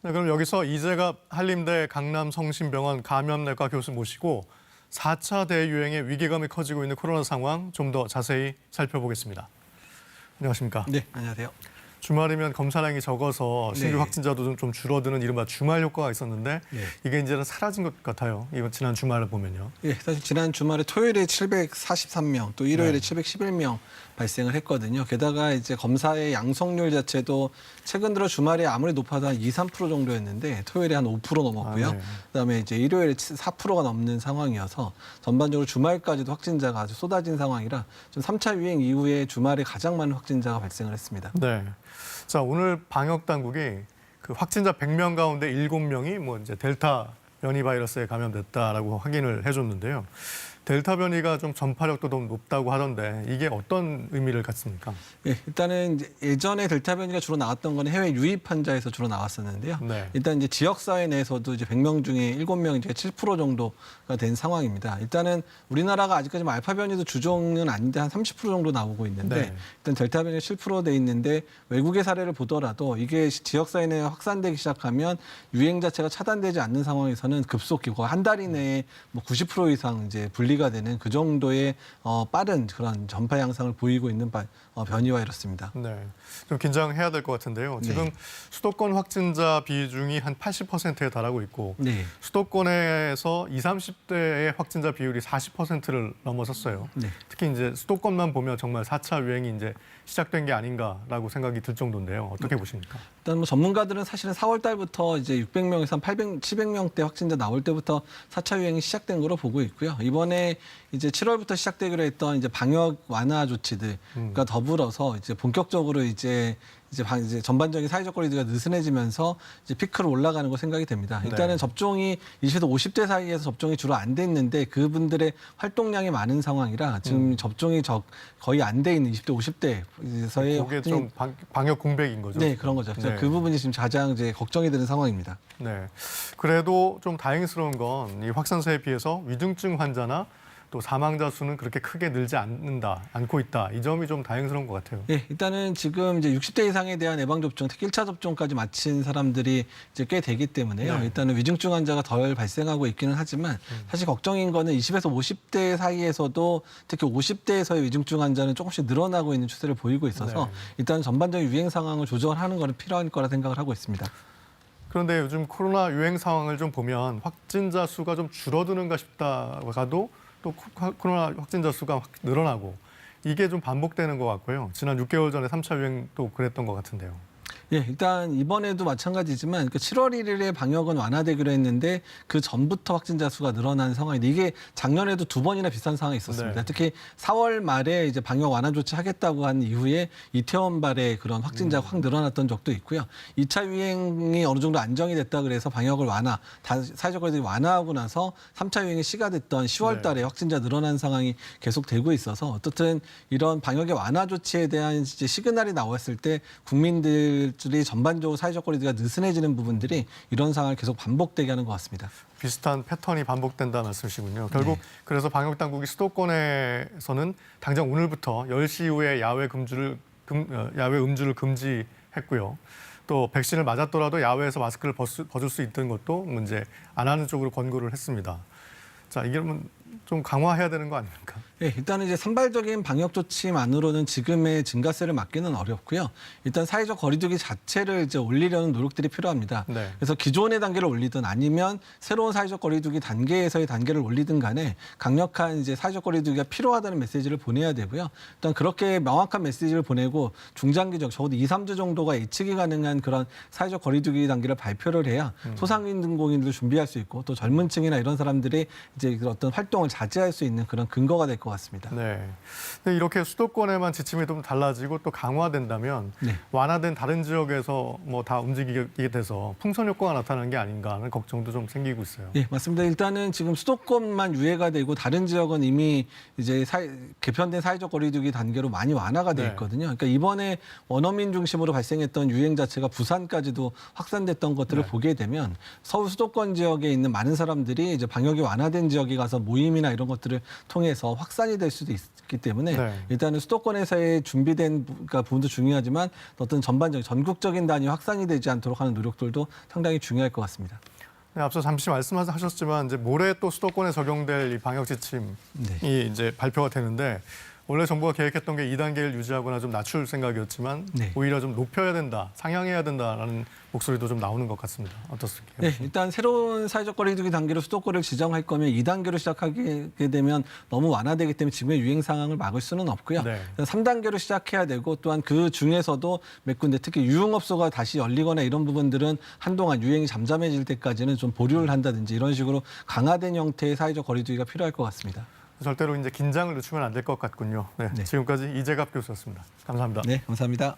네, 그럼 여기서 이재갑 한림대 강남성심병원 감염내과 교수 모시고 4차 대유행의 위기감이 커지고 있는 코로나 상황 좀 더 자세히 살펴보겠습니다. 안녕하십니까? 네, 안녕하세요. 주말이면 검사량이 적어서 신규 확진자도 좀 줄어드는 이른바 주말 효과가 있었는데 이게 이제는 사라진 것 같아요. 이번 지난 주말을 보면요. 예, 사실 지난 주말에 토요일에 743명, 또 일요일에 711명 발생을 했거든요. 게다가 이제 검사의 양성률 자체도 최근 들어 주말에 아무리 높아도 한 2, 3% 정도였는데 토요일에 한 5% 넘었고요. 그다음에 이제 일요일에 4%가 넘는 상황이어서 전반적으로 주말까지도 확진자가 아주 쏟아진 상황이라 좀 3차 유행 이후에 주말에 가장 많은 확진자가 발생을 했습니다. 네. 자, 오늘 방역 당국이 그 확진자 100명 가운데 7명이 뭐 이제 델타 변이 바이러스에 감염됐다라고 확인을 해줬는데요. 델타 변이가 좀 전파력도 좀 높다고 하던데 이게 어떤 의미를 갖습니까? 예, 일단은 이제 예전에 델타 변이가 주로 나왔던 건 해외 유입 환자에서 주로 나왔었는데요. 네. 일단 이제 지역 사회 내에서도 이제 100명 중에 7명이 이제 7% 정도가 된 상황입니다. 일단은 우리나라가 아직까지 뭐 알파 변이도 주종은 아닌데 한 30% 정도 나오고 있는데 네. 일단 델타 변이가 7%돼 있는데 외국의 사례를 보더라도 이게 지역 사회 내에 확산되기 시작하면 유행 자체가 차단되지 않는 상황에서는 급속히 거의 한 달 이내에 뭐 90% 이상 이제 분리가 되는 그 정도의 빠른 그런 전파 양상을 보이고 있는 변이와 이렇습니다. 네, 좀 긴장해야 될 것 같은데요. 지금 수도권 확진자 비중이 한 80%에 달하고 있고 수도권에서 20, 30대의 확진자 비율이 40%를 넘어섰어요. 특히 이제 수도권만 보면 정말 4차 유행이 이제 시작된 게 아닌가라고 생각이 들 정도인데요. 어떻게 보십니까? 일단 뭐 전문가들은 사실은 4월 달부터 이제 600명에서 한 800, 700명대 확진자 나올 때부터 4차 유행이 시작된 거로 보고 있고요. 이번에 이제 7월부터 시작되기로 했던 이제 방역 완화 조치들과 더불어서 이제 본격적으로 이제 전반적인 사회적 거리두기가 느슨해지면서 이제 피크로 올라가는 거 생각이 됩니다. 일단은 접종이 20에서 50대 사이에서 접종이 주로 안 됐는데 그분들의 활동량이 많은 상황이라 지금 접종이 거의 안 돼 있는 20대, 50대에서의 그게 좀 방역 공백인 거죠? 네, 그런 거죠. 그래서 그 부분이 지금 가장 이제 걱정이 되는 상황입니다. 네. 그래도 좀 다행스러운 건 이 확산세에 비해서 위중증 환자나 또 사망자 수는 그렇게 크게 늘지 않고 있다. 이 점이 좀 다행스러운 것 같아요. 네, 일단은 지금 이제 60대 이상에 대한 예방 접종, 특히 1차 접종까지 마친 사람들이 이제 꽤 되기 때문에요. 일단은 위중증 환자가 덜 발생하고 있기는 하지만 사실 걱정인 거는 20에서 50대 사이에서도 특히 50대에서의 위중증 환자는 조금씩 늘어나고 있는 추세를 보이고 있어서 일단 전반적인 유행 상황을 조정하는 것은 필요할 거라 생각을 하고 있습니다. 그런데 요즘 코로나 유행 상황을 좀 보면 확진자 수가 좀 줄어드는가 싶다가도 또 코로나 확진자 수가 확 늘어나고 이게 좀 반복되는 것 같고요. 지난 6개월 전에 3차 유행도 그랬던 것 같은데요. 예, 일단 이번에도 마찬가지지만 7월 1일에 방역은 완화되기로 했는데 그 전부터 확진자 수가 늘어난 상황인데 이게 작년에도 2번이나 비슷한 상황이 있었습니다. 특히 4월 말에 이제 방역 완화 조치하겠다고 한 이후에 이태원발에 그런 확진자가 확 늘어났던 적도 있고요. 2차 유행이 어느 정도 안정이 됐다 그래서 방역을 사회적 거리두기 완화하고 나서 3차 유행이 시가됐던 10월 달에 확진자 늘어난 상황이 계속되고 있어서 어떻든 이런 방역의 완화 조치에 대한 이제 시그널이 나왔을 때 국민들이 전반적으로 사회적 거리두기가 느슨해지는 부분들이 이런 상황을 계속 반복되게 하는 것 같습니다. 비슷한 패턴이 반복된다는 말씀이시군요. 결국 그래서 방역 당국이 수도권에서는 당장 오늘부터 10시 이후에 야외 음주를 금지했고요. 또 백신을 맞았더라도 야외에서 마스크를 벗을 수 있는 것도 문제 안 하는 쪽으로 권고를 했습니다. 자, 이게 좀 강화해야 되는 거 아닙니까? 네, 일단은 이제 산발적인 방역 조치만으로는 지금의 증가세를 막기는 어렵고요. 일단 사회적 거리두기 자체를 이제 올리려는 노력들이 필요합니다. 그래서 기존의 단계를 올리든 아니면 새로운 사회적 거리두기 단계에서의 단계를 올리든 간에 강력한 이제 사회적 거리두기가 필요하다는 메시지를 보내야 되고요. 일단 그렇게 명확한 메시지를 보내고 중장기적 적어도 2, 3주 정도가 예측이 가능한 그런 사회적 거리두기 단계를 발표를 해야 소상공인들 준비할 수 있고 또 젊은 층이나 이런 사람들이 이제 어떤 활동을 자제할 수 있는 그런 근거가 될 것 같습니다. 네. 근데 이렇게 수도권에만 지침이 좀 달라지고 또 강화된다면 완화된 다른 지역에서 뭐 다 움직이게 돼서 풍선 효과가 나타나는 게 아닌가 하는 걱정도 좀 생기고 있어요. 네, 맞습니다. 일단은 지금 수도권만 유예가 되고 다른 지역은 이미 이제 개편된 사회적 거리두기 단계로 많이 완화가 돼 있거든요. 그러니까 이번에 원어민 중심으로 발생했던 유행 자체가 부산까지도 확산됐던 것들을 보게 되면 서울 수도권 지역에 있는 많은 사람들이 이제 방역이 완화된 지역에 가서 모임 모임이나 이런 것들을 통해서 확산이 될 수도 있기 때문에 네. 일단은 수도권에서의 준비된 그러니까 부분도 중요하지만 어떤 전반적인 전국적인 단위 확산이 되지 않도록 하는 노력들도 상당히 중요할 것 같습니다. 네, 앞서 잠시 말씀하셨지만 이제 모레 또 수도권에 적용될 이 방역 지침이 이제 발표가 되는데 원래 정부가 계획했던 게 2단계를 유지하거나 좀 낮출 생각이었지만 네. 오히려 좀 높여야 된다, 상향해야 된다라는 목소리도 좀 나오는 것 같습니다. 어떻습니까? 네, 일단 새로운 사회적 거리두기 단계로 수도권을 지정할 거면 2단계로 시작하게 되면 너무 완화되기 때문에 지금의 유행 상황을 막을 수는 없고요. 네. 3단계로 시작해야 되고 또한 그 중에서도 몇 군데 특히 유흥업소가 다시 열리거나 이런 부분들은 한동안 유행이 잠잠해질 때까지는 좀 보류를 한다든지 이런 식으로 강화된 형태의 사회적 거리두기가 필요할 것 같습니다. 절대로 이제 긴장을 늦추면 안 될 것 같군요. 네, 네. 지금까지 이재갑 교수였습니다. 감사합니다. 네, 감사합니다.